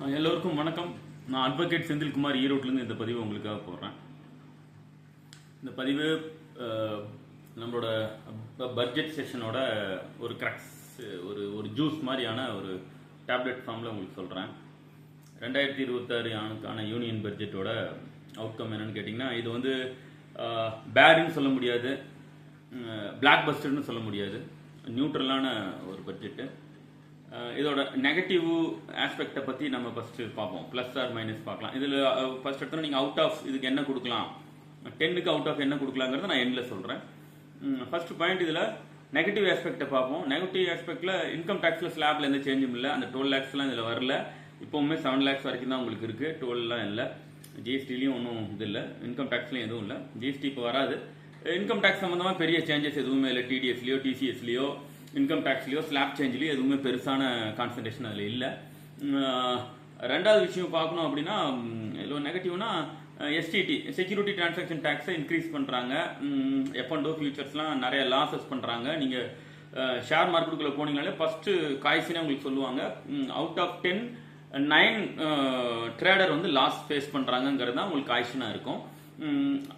எல்லோருக்கும் வணக்கம். நான் அட்வொகேட் செந்தில்குமார் ஈரோட்டிலேருந்து இந்த பதிவு உங்களுக்காக போடுறேன். இந்த பதிவு நம்மளோட பட்ஜெட் செஷனோட ஒரு கிராக்ஸ், ஒரு ஜூஸ் மாதிரியான ஒரு டேப்லெட் ஃபார்மில் உங்களுக்கு சொல்கிறேன். 2026 ஆண்டுக்கான யூனியன் பட்ஜெட்டோட அவுட்கம் என்னன்னு கேட்டிங்கன்னா, இது வந்து பேடுன்னு சொல்ல முடியாது, பிளாக் பஸ்டர்னு சொல்ல முடியாது, நியூட்ரலான ஒரு பட்ஜெட்டு. இதோட நெகட்டிவ் ஆஸ்பெக்டை பற்றி நம்ம ஃபஸ்ட்டு பார்ப்போம். ப்ளஸ் ஆர் மைனஸ் பார்க்கலாம். இதில் ஃபஸ்ட் எடுத்தோன்னா நீங்கள் அவுட் ஆஃப் இதுக்கு என்ன கொடுக்கலாம், 10க்கு அவுட் ஆஃப் என்ன கொடுக்கலாங்கிறத நான் எண்டில் சொல்கிறேன். ஃபர்ஸ்ட் பாயிண்ட், இதில் நெகட்டிவ் ஆஸ்பெக்டை பார்ப்போம். நெகட்டிவ் ஆஸ்பெக்டில் இன்கம் டேக்ஸில் ஸ்லாபில் எந்த சேஞ்சும் இல்லை. அந்த 12 lakhsலாம் இதில் வரல. இப்போவுமே 7 lakhs வரைக்கும் தான் உங்களுக்கு இருக்குது, 12லாம் இல்லை. ஜிஎஸ்டிலையும் ஒன்றும் இது இல்லை, இன்கம் டேக்ஸ்லையும் எதுவும் இல்லை. ஜிஎஸ்டி இப்போ வராது. இன்கம் டேக்ஸ் சம்மந்தமாக பெரிய சேஞ்சஸ் எதுவுமே இல்லை. டிடிஎஸ்லையோ டிசிஎஸ்லையோ இன்கம் டேக்ஸ்லையோ ஸ்லாப் சேஞ்சிலையோ எதுவுமே பெருசான கான்சன்ட்ரேஷன் அதில் இல்லை. ரெண்டாவது விஷயம் பார்க்கணும் அப்படின்னா, இதில் நெகட்டிவ்னா எஸ்டிடி செக்யூரிட்டி டிரான்சாக்ஷன் டேக்ஸை இன்க்ரீஸ் பண்ணுறாங்க. எஃப்&ஓ ஃபியூச்சர்ஸ்லாம் நிறைய லாஸஸ் பண்ணுறாங்க. நீங்கள் ஷேர் மார்க்கெட்டுக்குள்ளே போனீங்கனாலே ஃபஸ்ட்டு காய்ச்சினே உங்களுக்கு சொல்லுவாங்க, அவுட் ஆஃப் 10 9 ட்ரேடர் வந்து லாஸ் ஃபேஸ் பண்ணுறாங்கங்கிறது தான் உங்களுக்கு காய்ச்சினாக இருக்கும்.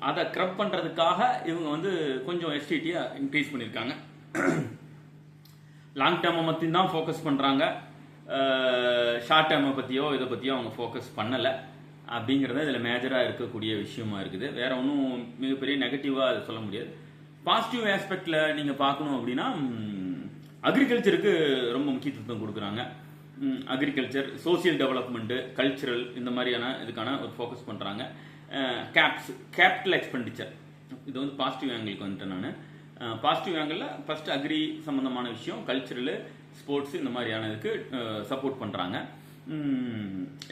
அதை க்ரப் பண்ணுறதுக்காக இவங்க வந்து கொஞ்சம் எஸ்டிடியை இன்க்ரீஸ் பண்ணியிருக்காங்க. லாங் டேர்மை மட்டும் தான் ஃபோக்கஸ் பண்ணுறாங்க, ஷார்ட் டேர்மை பற்றியோ இதை பற்றியோ அவங்க ஃபோக்கஸ் பண்ணலை அப்படிங்கிறத இதில் மேஜராக இருக்கக்கூடிய விஷயமா இருக்குது. வேற ஒன்றும் மிகப்பெரிய நெகட்டிவாக அதை சொல்ல முடியாது. பாசிட்டிவ் ஆஸ்பெக்டில் நீங்கள் பார்க்கணும் அப்படின்னா, அக்ரிகல்ச்சருக்கு ரொம்ப முக்கியத்துவம் கொடுக்குறாங்க. அக்ரிகல்ச்சர், சோசியல் டெவலப்மெண்ட்டு, கல்ச்சுரல், இந்த மாதிரியான இதுக்கான ஒரு ஃபோக்கஸ் பண்ணுறாங்க. கேபிட்டல் எக்ஸ்பெண்டிச்சர், இது வந்து பாசிட்டிவ் ஆங்கிளுக்கு வந்துட்டேன் நான். பாசிட்டிவ் ஆங்கிளில் ஃபர்ஸ்ட் அக்ரி சம்மந்தமான விஷயம், கல்ச்சுரலு, ஸ்போர்ட்ஸ், இந்த மாதிரியான இதுக்கு சப்போர்ட் பண்ணுறாங்க.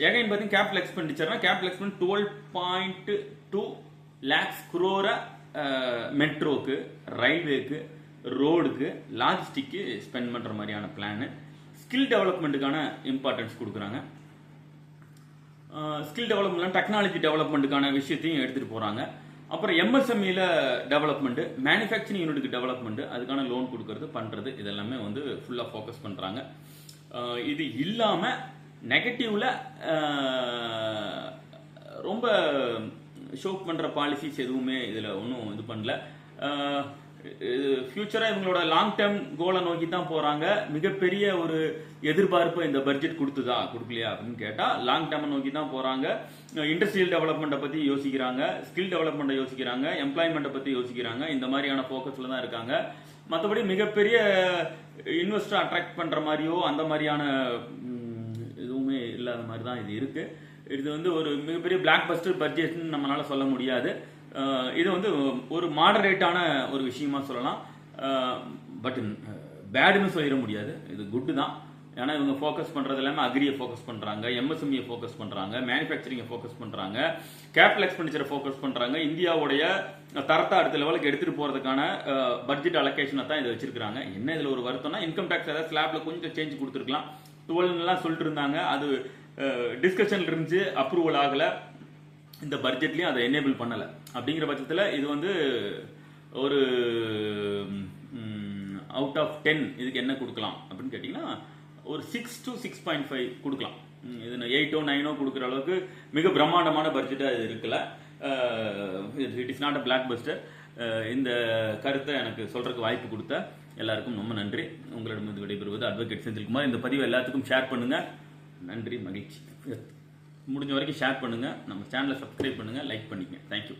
எகைன் பார்த்தீங்கன்னா கேபிட்டல் எக்ஸ்பெண்டிச்சர்னா, கேபிட்டல் எக்ஸ்பெண்ட் 12.2 lakhs crore மெட்ரோக்கு, ரயில்வேக்கு, ரோடுக்கு, லாஜிஸ்டிக்கு ஸ்பெண்ட் பண்ணுற மாதிரியான பிளானு. ஸ்கில் டெவலப்மெண்ட்டுக்கான இம்பார்ட்டன்ஸ் கொடுக்குறாங்க. ஸ்கில் டெவலப்மெண்ட், டெக்னாலஜி டெவலப்மெண்ட்டுக்கான விஷயத்தையும் எடுத்துகிட்டு போகிறாங்க. அப்புறம் எம்எஸ்எம்இல டெவலப்மெண்ட், மேனுஃபேக்சரிங் யூனிட்டுக்கு டெவலப்மெண்ட், அதுக்கான லோன் கொடுக்கறது பண்ணுறது, இதெல்லாமே வந்து ஃபுல்லாக ஃபோக்கஸ் பண்ணுறாங்க. இது இல்லாமல் நெகட்டிவ்ல ரொம்ப ஷோக் பண்ணுற பாலிசிஸ் எதுவுமே இதில் ஒன்றும் இது பண்ணல. இது ஃபியூச்சராக இவங்களோட லாங் டேர்ம் கோலை நோக்கி தான் போகிறாங்க. மிகப்பெரிய ஒரு எதிர்பார்ப்பு இந்த பட்ஜெட் கொடுத்துதா கொடுக்கலையா அப்படின்னு கேட்டால், லாங் டேர்மை நோக்கி தான் போகிறாங்க. இண்டஸ்ட்ரியல் டெவலப்மெண்ட்டை பற்றி யோசிக்கிறாங்க, ஸ்கில் டெவலப்மெண்ட்டை யோசிக்கிறாங்க, எம்ப்ளாய்மெண்ட்டை பற்றி யோசிக்கிறாங்க. இந்த மாதிரியான ஃபோக்கஸில் தான் இருக்காங்க. மற்றபடி மிகப்பெரிய இன்வெஸ்டர் அட்ராக்ட் பண்ணுற மாதிரியோ அந்த மாதிரியான எதுவுமே இல்லாத மாதிரி தான் இது இருக்குது. இது வந்து ஒரு மிகப்பெரிய பிளாக் பஸ்டர் பட்ஜெட்னு நம்மளால சொல்ல முடியாது. இது வந்து ஒரு மாடரேட்டான ஒரு விஷயமா சொல்லலாம். பட் பேடுன்னு சொல்லிட முடியாது, இது குட்டு தான். ஏன்னா இவங்க ஃபோக்கஸ் பண்ணுறது எல்லாமே அக்ரியை ஃபோக்கஸ் பண்ணுறாங்க, எம்எஸ்எம்இயை ஃபோக்கஸ் பண்ணுறாங்க, மேனுஃபேக்சரிங்கை ஃபோக்கஸ் பண்ணுறாங்க, கேபிட்டல் எக்ஸ்பெண்டிச்சரை ஃபோக்கஸ் பண்ணுறாங்க. இந்தியாவுடைய தரத்தை அடுத்த லெவலுக்கு எடுத்துகிட்டு போகிறதுக்கான பட்ஜெட் அலோகேஷனை தான் இதை வச்சிருக்காங்க. என்ன இதில் ஒரு வருத்தம்னா, இன்கம் டேக்ஸ் ஏதாவது ஸ்லாப்ல கொஞ்சம் சேஞ்ச் கொடுத்துருக்கலாம். 12 சொல்லிட்டு இருந்தாங்க, அது டிஸ்கஷன் இருந்துச்சு, அப்ரூவல் ஆகலை. இந்த பட்ஜெட்லையும் அதை எனேபிள் பண்ணலை. அப்படிங்கிற பட்சத்தில் இது வந்து ஒரு அவுட் ஆஃப் 10 இதுக்கு என்ன கொடுக்கலாம் அப்படின்னு கேட்டிங்கன்னா, ஒரு 6 to 6.5 கொடுக்கலாம். இது 8 or 9 கொடுக்குற அளவுக்கு மிக பிரம்மாண்டமான பட்ஜெட்டாக இது இருக்குல்ல. It is not a black Bastar. இந்த கருத்தை எனக்கு சொல்றதுக்கு வாய்ப்பு கொடுத்த எல்லாருக்கும் ரொம்ப நன்றி. உங்களிடமிருந்து விடைபெறுவது அட்வொகேட் செந்தில்குமார். இந்த பதிவை எல்லாத்துக்கும் ஷேர் பண்ணுங்க. நன்றி, மகிழ்ச்சி. முடிஞ்ச வரைக்கும் ஷேர் பண்ணுங்க, நம்ம சேனலை சப்ஸ்கிரைப் பண்ணுங்க, லைக் பண்ணிக்கங்க. தேங்க்யூ.